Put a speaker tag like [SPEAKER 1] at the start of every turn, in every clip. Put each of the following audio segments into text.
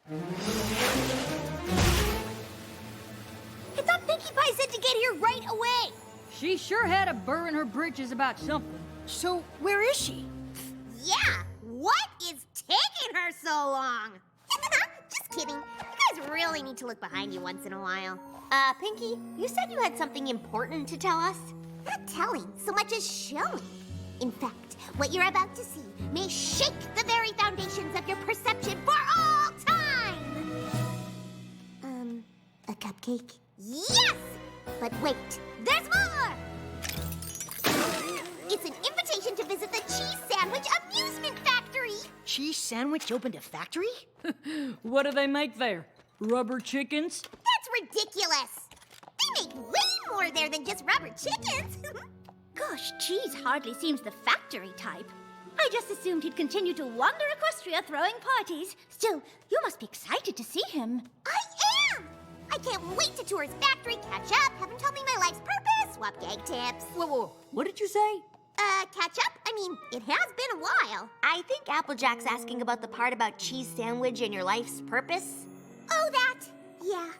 [SPEAKER 1] I thought Pinkie Pie said to get here right away.
[SPEAKER 2] She sure had a burr in her britches about something.
[SPEAKER 1] So, where is she?
[SPEAKER 3] Yeah, what is taking her so long? Just kidding. You guys really need to look behind you once in a while. Pinkie, you said you had something important to tell us? Not telling, so much as showing. In fact, what you're about to see may shake the very foundations of your perception for all time! A cupcake? Yes! But wait, there's more! It's an invitation to visit the Cheese Sandwich Amusement Factory!
[SPEAKER 1] Cheese Sandwich opened a factory?
[SPEAKER 2] What do they make there? Rubber chickens?
[SPEAKER 3] That's ridiculous! They make way more there than just rubber chickens!
[SPEAKER 4] Gosh, Cheese hardly seems the factory type. I just assumed he'd continue to wander Equestria throwing parties. Still, you must be excited to see him.
[SPEAKER 3] I am! I can't wait to tour his factory, catch up, have him tell me my life's purpose, swap gag tips.
[SPEAKER 2] Whoa, what did you say?
[SPEAKER 3] Catch up? I mean, it has been a while.
[SPEAKER 5] I think Applejack's asking about the part about cheese sandwich and your life's purpose.
[SPEAKER 3] Oh, that? Yeah.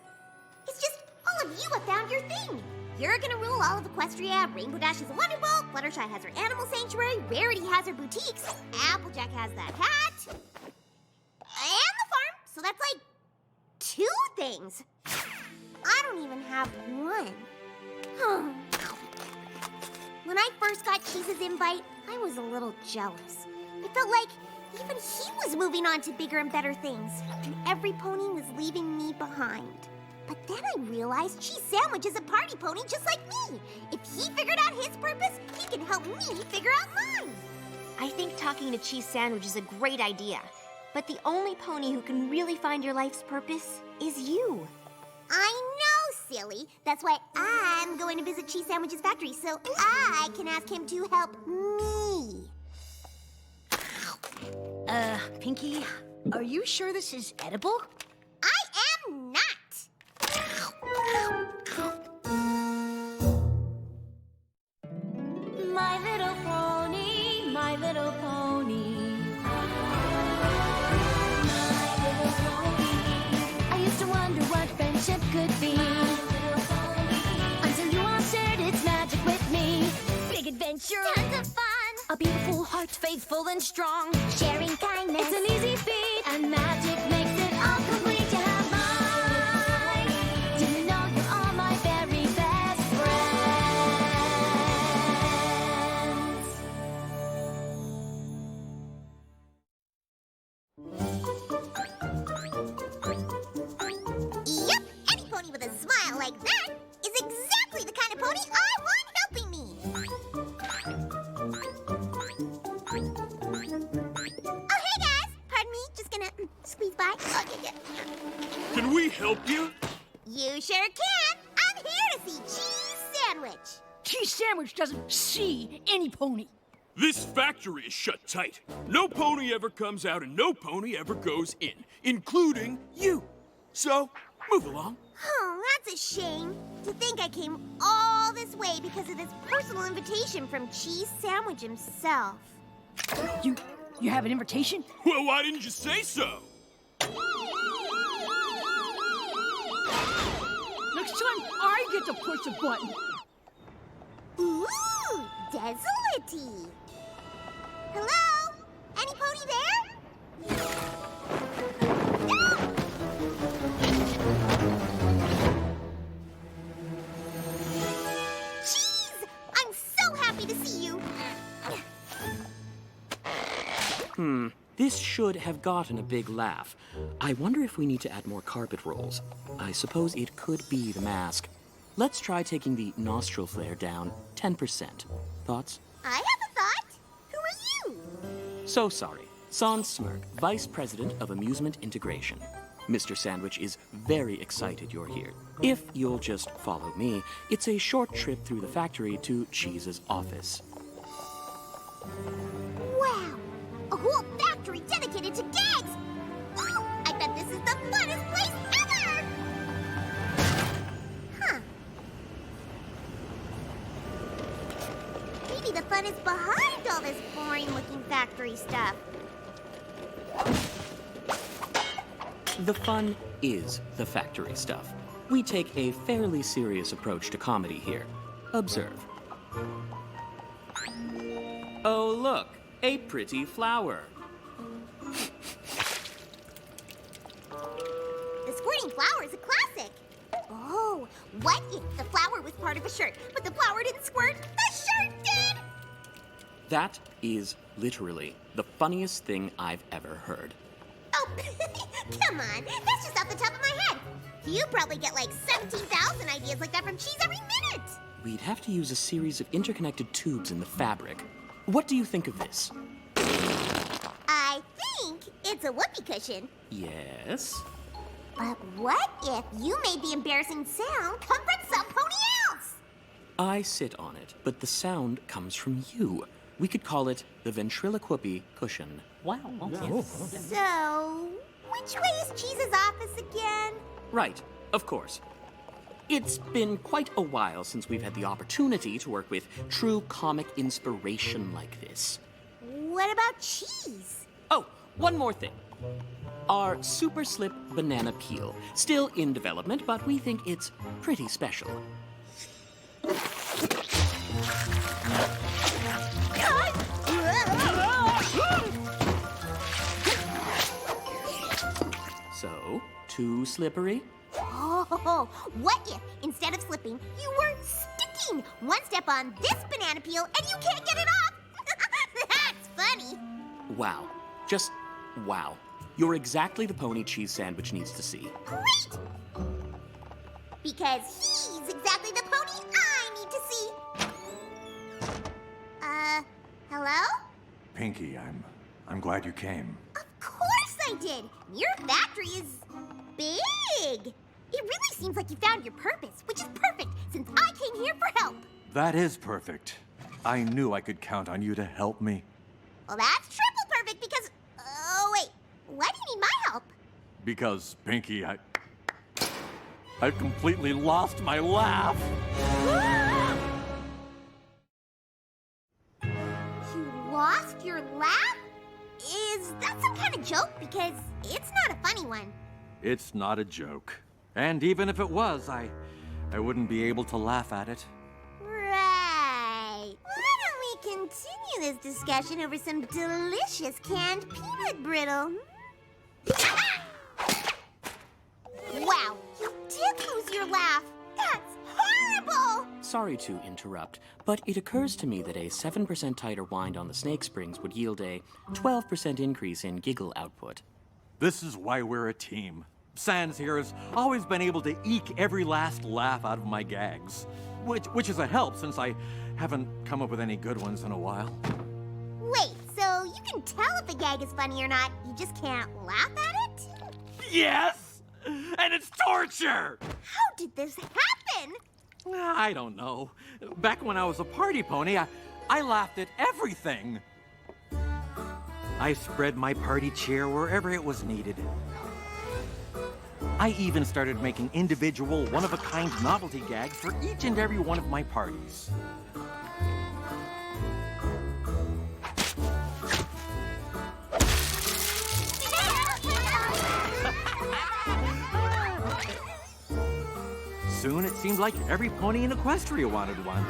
[SPEAKER 3] It's just all of you have found your thing. You're gonna rule all of Equestria, Rainbow Dash is a Wonderbolt, Fluttershy has her animal sanctuary, Rarity has her boutiques, Applejack has that hat, and the farm, so that's like 2 things. I don't even have one. When I first got Cheese's invite, I was a little jealous. It felt like even he was moving on to bigger and better things, and every pony was leaving me behind. But then I realized Cheese Sandwich is a party pony just like me. If he figured out his purpose, he can help me figure out mine.
[SPEAKER 5] I think talking to Cheese Sandwich is a great idea. But the only pony who can really find your life's purpose is you.
[SPEAKER 3] I know, silly. That's why I'm going to visit Cheese Sandwich's factory so I can ask him to help me.
[SPEAKER 1] Pinkie, are you sure this is edible?
[SPEAKER 3] I am not.
[SPEAKER 4] My little pony, my little pony. My little pony. I used to wonder what friendship could be. Until you all shared its magic with me. Big adventure, tons of fun. A beautiful heart, faithful and strong. Sharing kindness, it's an easy feat. And magic makes it all complete. You have mine. Do you know you're all my very best friends?
[SPEAKER 3] Yep, any pony with a smile like that is exactly the kind of pony I want helping me. Oh, hey guys! Pardon me, just gonna squeeze by. Oh, yeah.
[SPEAKER 6] Can we help you?
[SPEAKER 3] You sure can. I'm here to see Cheese Sandwich.
[SPEAKER 2] Cheese Sandwich doesn't see any pony.
[SPEAKER 6] This factory is shut tight. No pony ever comes out and no pony ever goes in, including you. So, move along.
[SPEAKER 3] Oh, that's a shame. To think I came all this way because of this personal invitation from Cheese Sandwich himself.
[SPEAKER 2] You have an invitation?
[SPEAKER 6] Well, why didn't you say so?
[SPEAKER 2] Next time, I get to push a button.
[SPEAKER 3] Ooh, desolate-y. Hello? Any pony there? No! Cheese! I'm so happy to see you.
[SPEAKER 7] This should have gotten a big laugh. I wonder if we need to add more carpet rolls. I suppose it could be the mask. Let's try taking the nostril flare down 10%. Thoughts?
[SPEAKER 3] I have a thought. Who are you?
[SPEAKER 7] So sorry. Son Smirk, Vice President of Amusement Integration. Mr. Sandwich is very excited you're here. If you'll just follow me, it's a short trip through the factory to Cheese's office.
[SPEAKER 3] Wow! A whole factory dedicated to gags! Ooh, I bet this is the funnest place ever! Huh. Maybe the fun is behind all this boring-looking factory stuff.
[SPEAKER 7] The fun is the factory stuff. We take a fairly serious approach to comedy here. Observe. Oh, look, a pretty flower.
[SPEAKER 3] The squirting flower is a classic. Oh, what if the flower was part of a shirt, but the flower didn't squirt? The shirt did!
[SPEAKER 7] That is literally the funniest thing I've ever heard.
[SPEAKER 3] Oh, come on. That's just off the top of my head. You probably get like 17,000 ideas like that from cheese every minute.
[SPEAKER 7] We'd have to use a series of interconnected tubes in the fabric. What do you think of this?
[SPEAKER 3] I think it's a whoopee cushion.
[SPEAKER 7] Yes?
[SPEAKER 3] But what if you made the embarrassing sound come from some pony else?
[SPEAKER 7] I sit on it, but the sound comes from you. We could call it the ventriloquy cushion.
[SPEAKER 2] Wow.
[SPEAKER 3] So, which way is Cheese's office again?
[SPEAKER 7] Right, of course. It's been quite a while since we've had the opportunity to work with true comic inspiration like this.
[SPEAKER 3] What about Cheese?
[SPEAKER 7] Oh, one more thing. Our Super Slip Banana Peel. Still in development, but we think it's pretty special. So, too slippery?
[SPEAKER 3] Oh, what if instead of slipping, you were sticking? One step on this banana peel and you can't get it off. That's funny.
[SPEAKER 7] Wow. Just wow. You're exactly the pony Cheese Sandwich needs to see.
[SPEAKER 3] Great! Because he's exactly the pony I need to see. Hello?
[SPEAKER 8] Pinky, I'm glad you came.
[SPEAKER 3] Of course I did. Your factory is big. It really seems like you found your purpose, which is perfect since I came here for help.
[SPEAKER 8] That is perfect. I knew I could count on you to help me.
[SPEAKER 3] Well, that's triple perfect because... Oh, wait. Why do you need my help?
[SPEAKER 8] Because, Pinky, I completely lost my laugh.
[SPEAKER 3] You lost your laugh? Is that some kind of joke? Because it's not a funny one.
[SPEAKER 8] It's not a joke. And even if it was, I wouldn't be able to laugh at it.
[SPEAKER 3] Right. Why don't we continue this discussion over some delicious canned peanut brittle? Wow, you did lose your laugh. That's horrible.
[SPEAKER 7] Sorry to interrupt, but it occurs to me that a 7% tighter wind on the snake springs would yield a 12% increase in giggle output.
[SPEAKER 8] This is why we're a team. Sans here has always been able to eke every last laugh out of my gags, which is a help since I haven't come up with any good ones in a while.
[SPEAKER 3] Wait, so you can tell if a gag is funny or not, you just can't laugh at it?
[SPEAKER 8] Yes! And it's torture!
[SPEAKER 3] How did this happen?
[SPEAKER 8] I don't know. Back when I was a party pony, I laughed at everything. I spread my party cheer wherever it was needed. I even started making individual, one-of-a-kind novelty gags for each and every one of my parties. Soon it seemed like every pony in Equestria wanted one.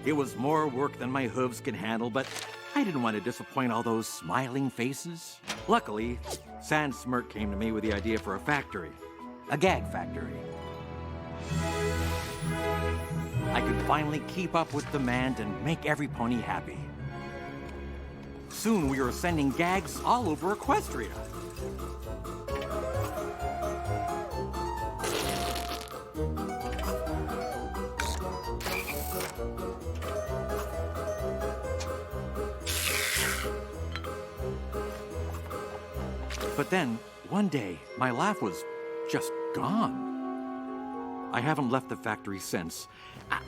[SPEAKER 8] It was more work than my hooves could handle, but I didn't want to disappoint all those smiling faces. Luckily, Sand Smirk came to me with the idea for a factory. A gag factory. I could finally keep up with demand and make every pony happy. Soon we were sending gags all over Equestria. But then, one day, my laugh was just gone. I haven't left the factory since.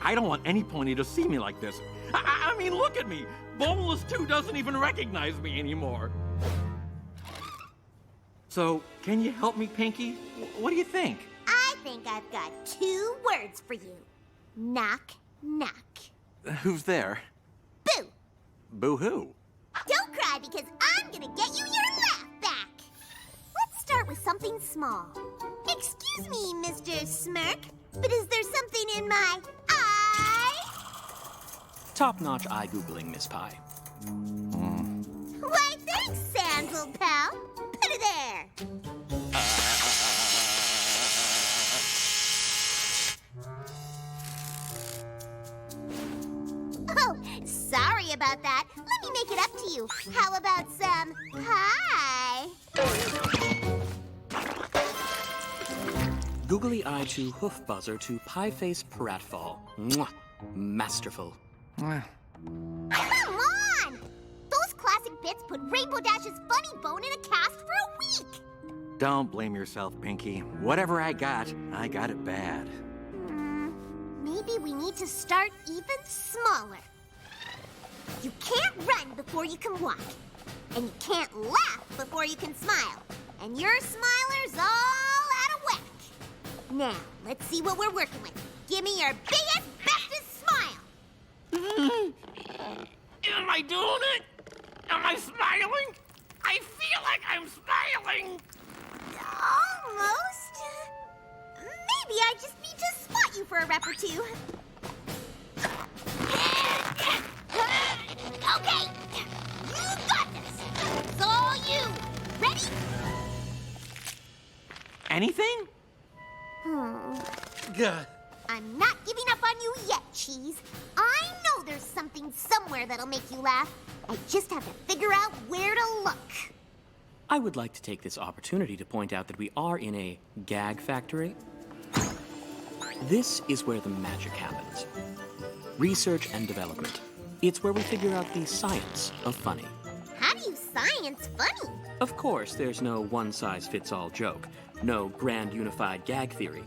[SPEAKER 8] I don't want any pony to see me like this. I mean, look at me. Boneless 2 doesn't even recognize me anymore. So, can you help me, Pinky? What do you think?
[SPEAKER 3] I think I've got 2 words for you. Knock, Knock.
[SPEAKER 8] Who's there?
[SPEAKER 3] Boo!
[SPEAKER 8] Boo-hoo.
[SPEAKER 3] Don't cry because I'm gonna get you your laugh back. Let's start with something small. Excuse me, Mr. Smirk, but is there something in my eye?
[SPEAKER 7] Top-notch eye googling, Miss Pie.
[SPEAKER 3] Why, thanks, Sandal pal. Put it there. Oh, sorry about that. Let me make it up to you. How about some pie?
[SPEAKER 7] Googly eye to hoof buzzer to pie face pratfall. Mwah! Masterful.
[SPEAKER 3] Come on! Those classic bits put Rainbow Dash's funny bone in a cast for a week.
[SPEAKER 8] Don't blame yourself, Pinky. Whatever I got it bad.
[SPEAKER 3] Maybe we need to start even smaller. You can't run before you can walk. And you can't laugh before you can smile. And your smiler's all out of whack. Now, let's see what we're working with. Give me your biggest, bestest smile.
[SPEAKER 9] Am I doing it? Am I smiling? I feel like I'm smiling.
[SPEAKER 3] Almost. Maybe I just need to spot you for a rep or two. Okay, you got this. It's all you. Ready?
[SPEAKER 8] Anything?
[SPEAKER 3] I'm not giving up on you yet, Cheese. I know there's something somewhere that'll make you laugh. I just have to figure out where to look.
[SPEAKER 7] I would like to take this opportunity to point out that we are in a gag factory. This is where the magic happens. Research and development. It's where we figure out the science of funny.
[SPEAKER 3] How do you science funny?
[SPEAKER 7] Of course, there's no one-size-fits-all joke, no grand unified gag theory.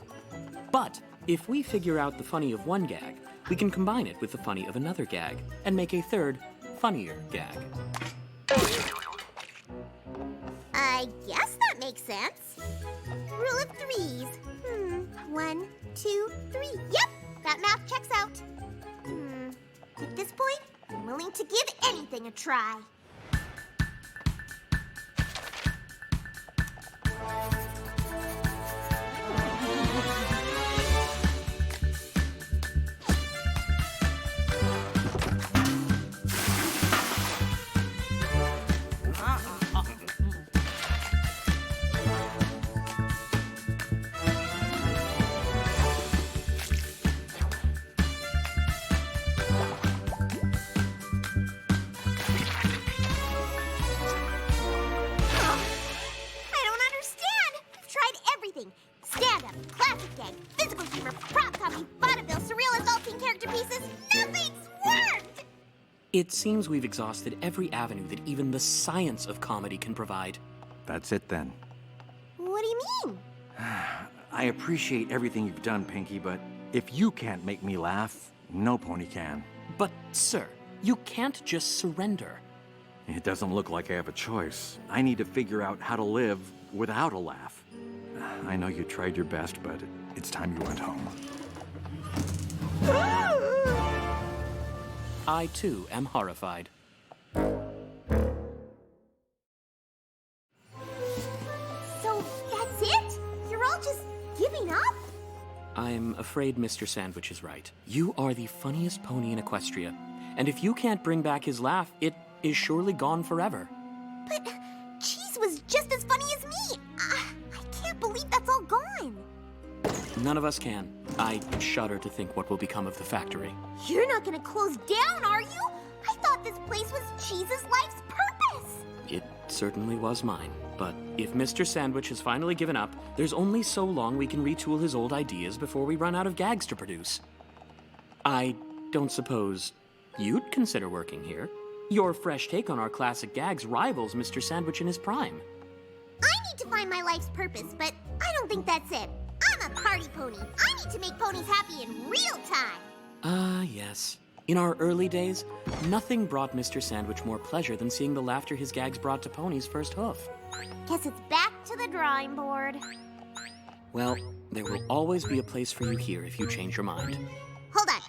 [SPEAKER 7] But if we figure out the funny of one gag, we can combine it with the funny of another gag and make a third, funnier gag.
[SPEAKER 3] I guess that makes sense. Rule of threes. 1, 2, 3. Yep, that math checks out. At this point, I'm willing to give anything a try. Stand-up, classic gag, physical humor, prop comedy, vaudeville, surreal adulting character pieces. Nothing's worked!
[SPEAKER 7] It seems we've exhausted every avenue that even the science of comedy can provide.
[SPEAKER 8] That's it then.
[SPEAKER 3] What do you mean?
[SPEAKER 8] I appreciate everything you've done, Pinky, but if you can't make me laugh, no pony can.
[SPEAKER 7] But, sir, you can't just surrender.
[SPEAKER 8] It doesn't look like I have a choice. I need to figure out how to live without a laugh. I know you tried your best, but it's time you went home.
[SPEAKER 7] I, too, am horrified.
[SPEAKER 3] So that's it? You're all just giving up?
[SPEAKER 7] I'm afraid Mr. Sandwich is right. You are the funniest pony in Equestria. And if you can't bring back his laugh, it is surely gone forever.
[SPEAKER 3] But Cheese was just as funny as me. I can't believe that's all gone.
[SPEAKER 7] None of us can. I shudder to think what will become of the factory.
[SPEAKER 3] You're not gonna close down, are you? I thought this place was Cheese's life's purpose.
[SPEAKER 7] It certainly was mine. But if Mr. Sandwich has finally given up, there's only so long we can retool his old ideas before we run out of gags to produce. I don't suppose you'd consider working here. Your fresh take on our classic gags rivals Mr. Sandwich in his prime.
[SPEAKER 3] I need to find my life's purpose, but I don't think that's it. I'm a party pony. I need to make ponies happy in real time.
[SPEAKER 7] Yes. In our early days, nothing brought Mr. Sandwich more pleasure than seeing the laughter his gags brought to Pony's first hoof.
[SPEAKER 3] Guess it's back to the drawing board.
[SPEAKER 7] Well, there will always be a place for you here if you change your mind.
[SPEAKER 3] Hold on.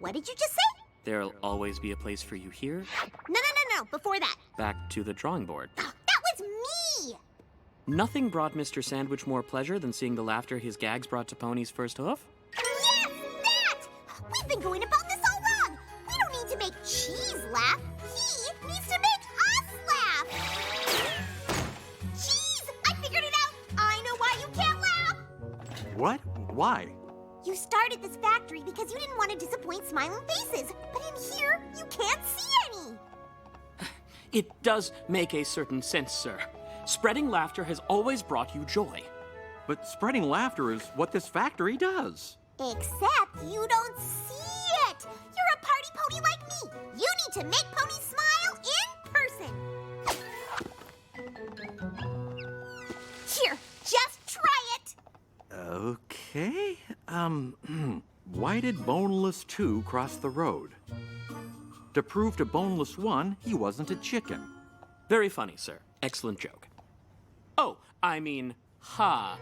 [SPEAKER 3] What did you just say?
[SPEAKER 7] There'll always be a place for you here.
[SPEAKER 3] No. Before that.
[SPEAKER 7] Back to the drawing board.
[SPEAKER 3] That was me!
[SPEAKER 7] Nothing brought Mr. Sandwich more pleasure than seeing the laughter his gags brought to Pony's first hoof.
[SPEAKER 3] Yes, that! We've been going about this all wrong. We don't need to make Cheese laugh. He needs to make us laugh. Cheese, I figured it out. I know why you can't laugh.
[SPEAKER 8] What? Why?
[SPEAKER 3] You started this factory because you didn't want to disappoint smiling faces. But in here, you can't see any.
[SPEAKER 7] It does make a certain sense, sir. Spreading laughter has always brought you joy.
[SPEAKER 8] But spreading laughter is what this factory does.
[SPEAKER 3] Except you don't see it. You're a party pony like me. You need to make ponies smile in person. Here, just try it.
[SPEAKER 8] Okay. Why did Boneless 2 cross the road? To prove to Boneless 1 he wasn't a chicken.
[SPEAKER 7] Very funny, sir. Excellent joke. Oh, I mean, ha.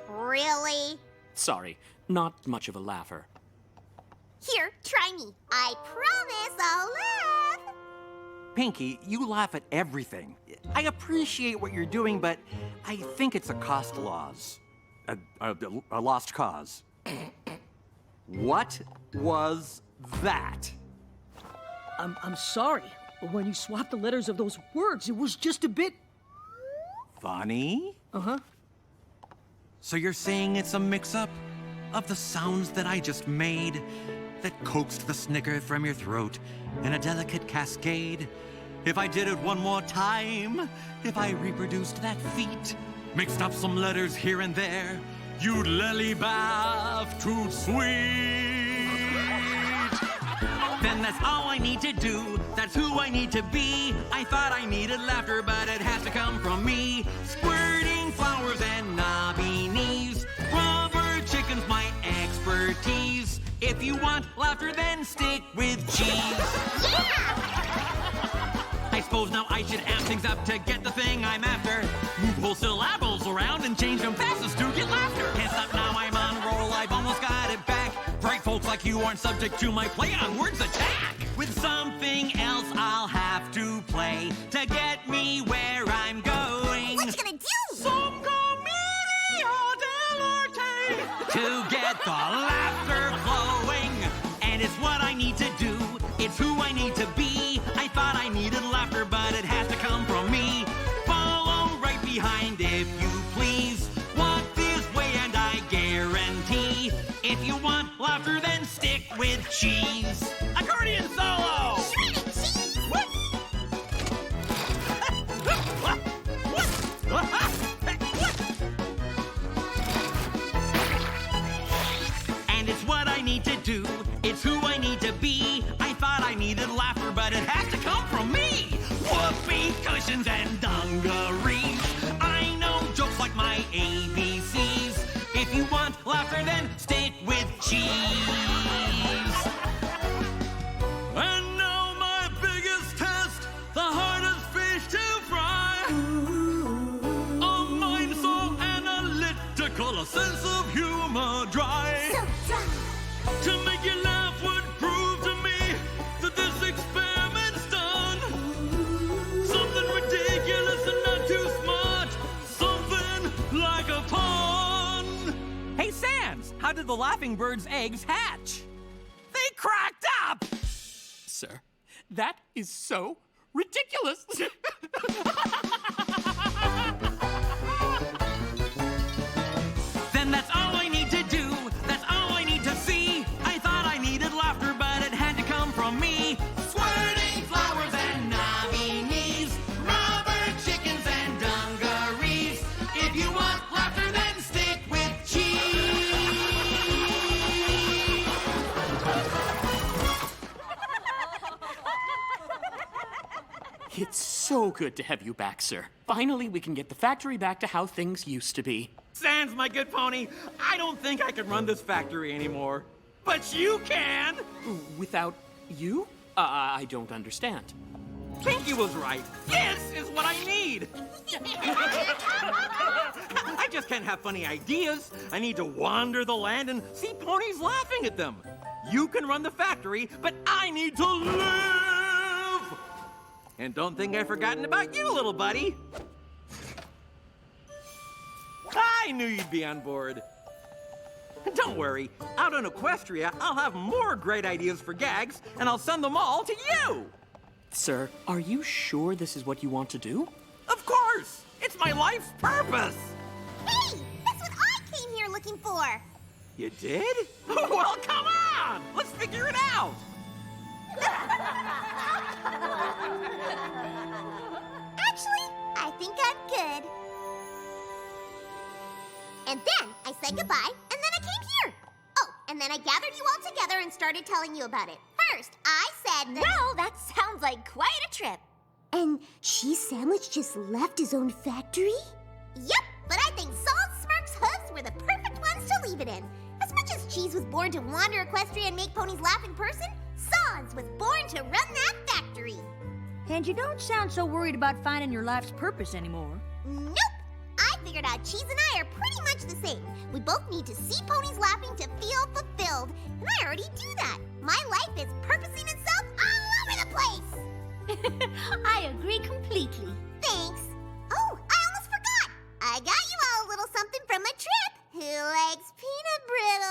[SPEAKER 3] Really?
[SPEAKER 7] Sorry, not much of a laugher.
[SPEAKER 3] Here, try me. I promise I'll laugh.
[SPEAKER 8] Pinky, you laugh at everything. I appreciate what you're doing, but I think it's a cost loss. A lost cause. What was that?
[SPEAKER 2] I'm sorry, but when you swapped the letters of those words, it was just a bit...
[SPEAKER 8] Funny?
[SPEAKER 2] Uh-huh.
[SPEAKER 8] So you're saying it's a mix-up of the sounds that I just made that coaxed the snicker from your throat in a delicate cascade? If I did it one more time, if I reproduced that feat, mixed up some letters here and there, you'd lily-bath too sweet. Then that's all I need to do, that's who I need to be. I thought I needed laughter, but it has to come from me. Squirting flowers and knobby knees, rubber chicken's my expertise. If you want laughter, then stick with cheese. I suppose now I should amp things up to get the thing I'm after. Move whole syllables around and change them fastest to get laughter. Can't stop now, I'm on a roll, I've almost got it back. Bright folks like you aren't subject to my play on words attack. With something else I'll have to play to get me where I'm going.
[SPEAKER 3] What you gonna do?
[SPEAKER 8] Some commedia dell'arte to get the laughter flowing. And it's what I need to do, it's who I need to be. I thought I needed laughter, but it has to come from me. Follow right behind if you please. Walk this way and I guarantee, if you want laughter, then stick with cheese. Accordion solo!
[SPEAKER 3] Shredded cheese!
[SPEAKER 8] What? And it's what I need to do, it's who I need to be. I thought I needed laughter, but it has to come from me. Whoopee cushions and dungarees, I know jokes like my ABCs. If you want laughter, then stick with cheese. And now my biggest test, the hardest fish to fry. A mind so analytical, a sense of humor dry. To make you laugh would prove to me that this experiment's done. Something ridiculous and not too smart, something like a pun. Hey, Sans, how did the laughing bird's eggs hatch? They cracked up!
[SPEAKER 7] Sir, that is so ridiculous.
[SPEAKER 8] Then that's all I need to do, that's all I need to see. I thought I needed laughter, but it had to come from me. Squirting flowers and knobby knees, rubber chickens and dungarees. If you want laughter, then stick with cheese.
[SPEAKER 7] It's so good to have you back, sir. Finally, we can get the factory back to how things used to be.
[SPEAKER 8] Sans, my good pony, I don't think I can run this factory anymore. But you can!
[SPEAKER 7] Without you? I don't understand.
[SPEAKER 8] Pinky was right. This is what I need. I just can't have funny ideas. I need to wander the land and see ponies laughing at them. You can run the factory, but I need to live! And don't think I've forgotten about you, little buddy. I knew you'd be on board. Don't worry, out in Equestria, I'll have more great ideas for gags, and I'll send them all to you!
[SPEAKER 7] Sir, are you sure this is what you want to do?
[SPEAKER 8] Of course! It's my life's purpose!
[SPEAKER 3] Hey, that's what I came here looking for.
[SPEAKER 8] You did? Well, come on! Let's figure it out!
[SPEAKER 3] Actually, I think I'm good. And then I said goodbye, and then I came here. Oh, and then I gathered you all together and started telling you about it. First, I said that...
[SPEAKER 5] Well, that sounds like quite a trip.
[SPEAKER 3] And Cheese Sandwich just left his own factory? Yep, but I think Salt Smirk's hooves were the perfect ones to leave it in. As much as Cheese was born to wander Equestria and make ponies laugh in person, Sans was born to run that factory.
[SPEAKER 2] And you don't sound so worried about finding your life's purpose anymore.
[SPEAKER 3] Nope! I figured out Cheese and I are pretty much the same. We both need to see ponies laughing to feel fulfilled. And I already do that. My life is purposing itself all over the place.
[SPEAKER 4] I agree completely.
[SPEAKER 3] Thanks. Oh, I almost forgot. I got you all a little something from my trip. Who likes peanut brittle?